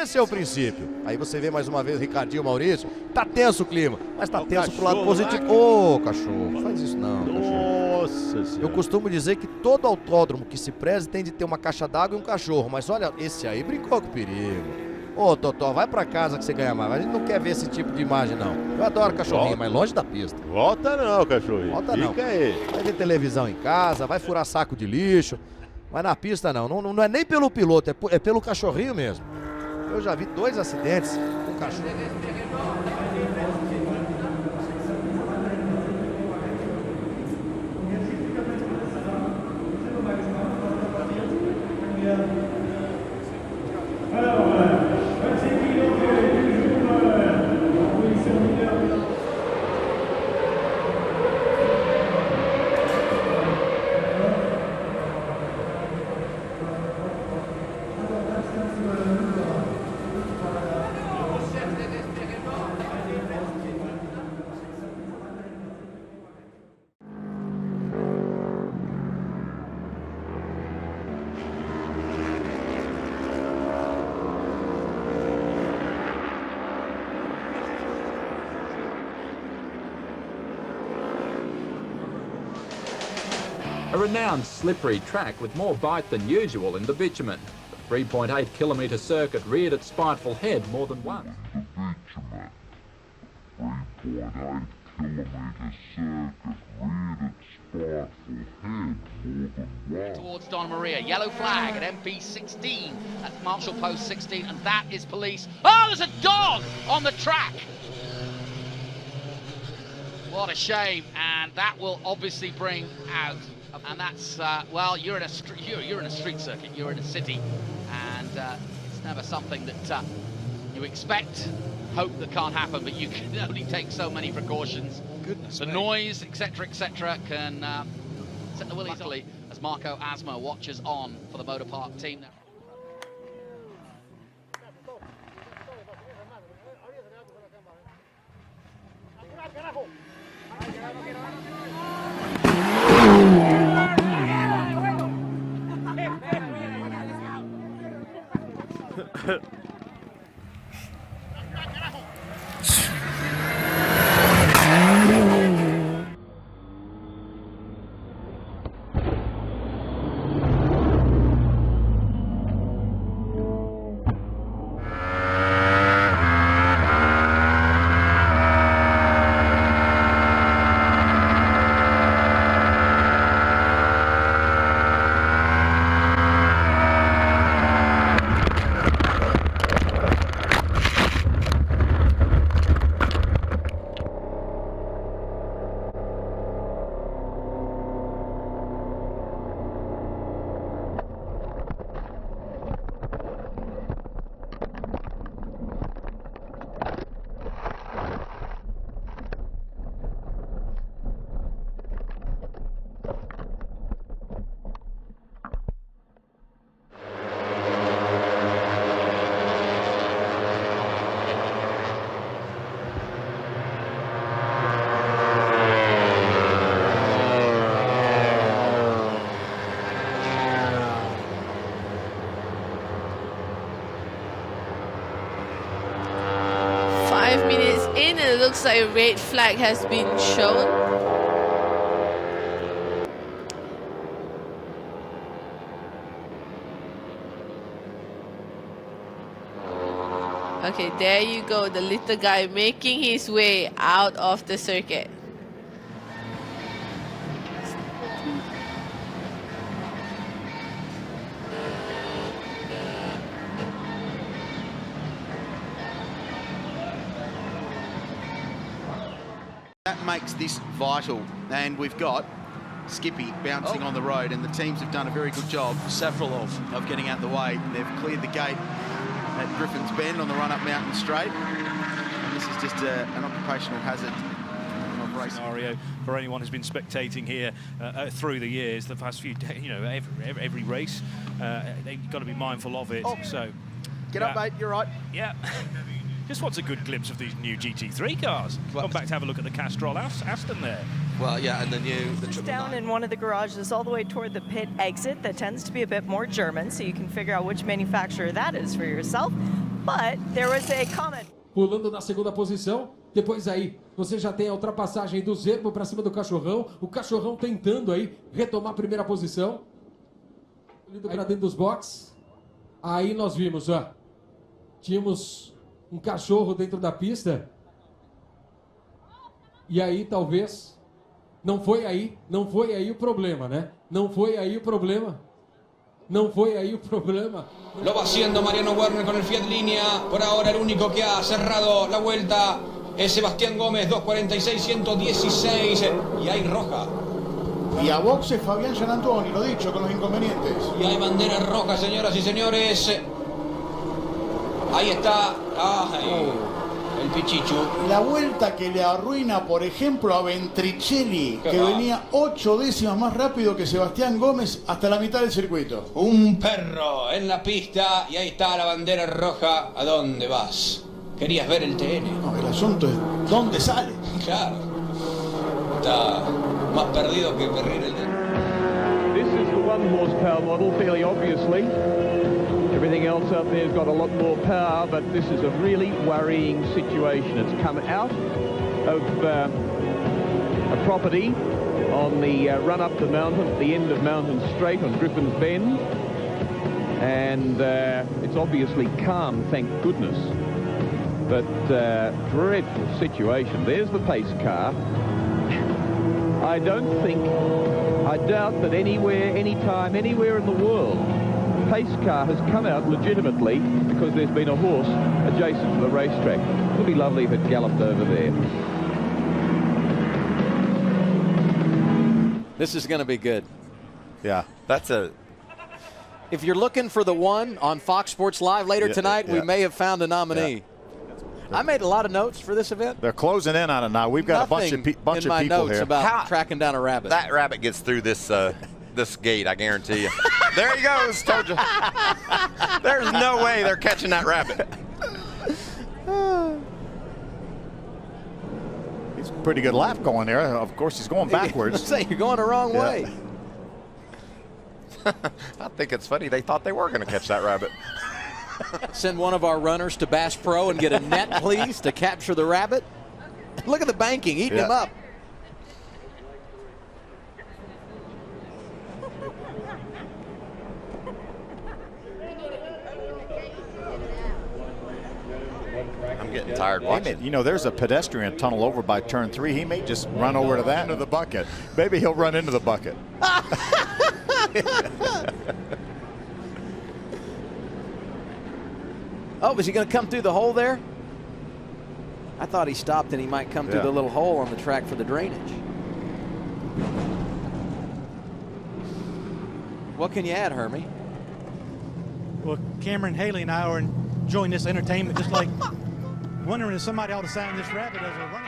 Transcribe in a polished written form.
Esse é o princípio. Aí você vê mais uma vez o Ricardinho, Maurício. Tá tenso o clima, mas tá tenso pro lado positivo. Ô, cachorro, faz isso não, cachorro. Nossa Senhora. Eu costumo dizer que todo autódromo que se preze tem de ter uma caixa d'água e um cachorro. Mas olha, esse aí brincou com o perigo. Ô, Totó, vai pra casa que você ganha mais. A gente não quer ver esse tipo de imagem, não. Eu adoro cachorrinho, mas longe da pista. Volta não, cachorrinho. Volta não. Fica aí. Vai ver televisão em casa, vai furar saco de lixo. Mas na pista não. Não é nem pelo piloto, é pelo cachorrinho mesmo. Eu já vi 2 acidentes com cachorro. A renowned slippery track with more bite than usual in the bitumen. The 3.8-kilometre circuit reared its spiteful head more than once. Towards Donna Maria, yellow flag at MP16, at Marshall Post 16, and that is police. Oh, there's a dog on the track! What a shame, and that will obviously bring out, and that's, well, you're in a street circuit, you're in a city, and it's never something that you expect, hope that can't happen, but you can only take so many precautions. Goodness the me. noise, etc., can set the willies luckily as Marco Asma watches on for the Motor Park team now. In, it looks like a red flag has been shown. Okay, there you go, the little guy making his way out of the circuit. That makes this vital, and we've got Skippy bouncing on the road, and the teams have done a very good job, several of getting out the way. They've cleared the gate at Griffin's Bend on the run up Mountain Straight, and this is just an occupational hazard of race scenario for anyone who's been spectating here through the years, the past few days, you know, every race. They've got to be mindful of it. Oh. So get up, mate, you're right. Yeah. Just wants a good glimpse of these new GT3 cars. Come back to have a look at the Castrol Aston there. Well, yeah, and the down in one of the garages all the way toward the pit exit that tends to be a bit more German, so you can figure out which manufacturer that is for yourself. But there was a comment. Pulando na segunda posição. Depois aí, você já tem a ultrapassagem do Zerbo para cima do Cachorrão. O Cachorrão tentando aí retomar a primeira posição. Indo para dentro dos boxes. Aí nós vimos, ó. Tínhamos um cachorro dentro da pista. E aí talvez não foi aí o problema, né? Não foi aí o problema. Lo va haciendo Mariano Werner con el Fiat Línea. Por ahora el único que ha cerrado la vuelta es Sebastián Gómez, 2:46.116. Y hay roja. Y a boxe Fabián Gianantoni, lo dicho, con los inconvenientes. Y hay bandera roja, señoras y señores. Ahí está. Ay, el Pichichu. La vuelta que le arruina, por ejemplo, a Ventricelli, que venía 8 décimas más rápido que Sebastián Gómez hasta la mitad del circuito. Un perro en la pista y ahí está la bandera roja. ¿A dónde vas? ¿Querías ver el TN? No, el asunto es dónde sale. Claro. Está más perdido que Perrir el TN. This is the 1 horsepower model, fairly obviously. Everything else out there has got a lot more power, but this is a really worrying situation. It's come out of a property on the run up the mountain, at the end of Mountain Straight on Griffin's Bend, and it's obviously calm, thank goodness. But dreadful situation. There's the pace car. I doubt that anywhere, anytime, anywhere in the world, pace car has come out legitimately because there's been a horse adjacent to the racetrack. It would be lovely if it galloped over there. This is going to be good. Yeah. If you're looking for the one on Fox Sports Live later tonight, we may have found a nominee. Yeah. I made a lot of notes for this event. They're closing in on it now. We've got Nothing a bunch in of my people notes here. about tracking down a rabbit. That rabbit gets through this this gate, I guarantee you. There he goes, told you. There's no way they're catching that rabbit. He's a pretty good lap going there. Of course, he's going backwards. Say you're going the wrong way. I think it's funny. They thought they were going to catch that rabbit. Send one of our runners to Bass Pro and get a net, please, to capture the rabbit. Look at the banking, eating him up. I'm getting tired watching. You know, there's a pedestrian tunnel over by turn 3. He may just run over to that into the bucket. Maybe he'll run into the bucket. Oh, is he going to come through the hole there? I thought he stopped and he might come through the little hole on the track for the drainage. What can you add, Hermie? Well, Cameron, Haley, and I are enjoying this entertainment, just like wondering if somebody ought to sign this rabbit as a runner.